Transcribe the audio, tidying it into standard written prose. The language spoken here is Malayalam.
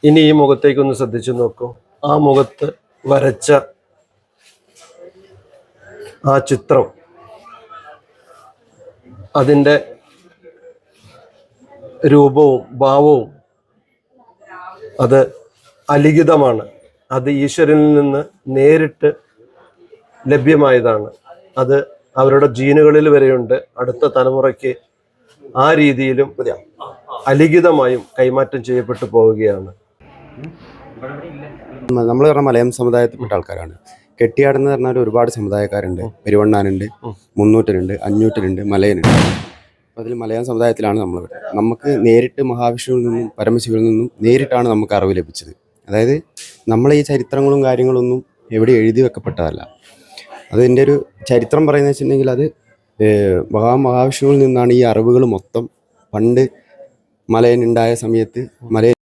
ഇനി ഈ മുഖത്തേക്കൊന്ന് ശ്രദ്ധിച്ചു നോക്കൂ. ആ മുഖത്ത് വരച്ച ആ ചിത്രം, അതിൻ്റെ രൂപവും ഭാവവും അത് അലിഖിതമാണ്. അത് ഈശ്വരനിൽ നിന്ന് നേരിട്ട് ലഭ്യമായതാണ്. അത് അവരുടെ ജീനുകളിൽ വരെയുണ്ട്. അടുത്ത തലമുറയ്ക്ക് ആ രീതിയിലും അലിഖിതമായും കൈമാറ്റം ചെയ്യപ്പെട്ടു പോവുകയാണ്. നമ്മൾ പറഞ്ഞ മലയം സമുദായത്തിൽപ്പെട്ട ആൾക്കാരാണ്. കെട്ടിയാടെന്ന് പറഞ്ഞാൽ ഒരുപാട് സമുദായക്കാരുണ്ട്. പെരുവണ്ണാനുണ്ട്, മുന്നൂറ്റനുണ്ട്, അഞ്ഞൂറ്റനുണ്ട്, മലയനുണ്ട്. അപ്പോൾ അതിൽ മലയാള സമുദായത്തിലാണ് നമ്മൾ. നമുക്ക് നേരിട്ട് മഹാവിഷ്ണുവിൽ നിന്നും പരമശിവനിൽ നിന്നും നേരിട്ടാണ് നമുക്ക് അറിവ് ലഭിച്ചത്. അതായത് നമ്മളെ ഈ ചരിത്രങ്ങളും കാര്യങ്ങളൊന്നും എവിടെ എഴുതി വെക്കപ്പെട്ടതല്ല. അതിൻ്റെ ഒരു ചരിത്രം പറയുന്നത് വെച്ചിട്ടുണ്ടെങ്കിൽ അത് മഹാവിഷ്ണുവിൽ നിന്നാണ് ഈ അറിവുകൾ മൊത്തം. പണ്ട് മലയനുണ്ടായ സമയത്ത് മലയൻ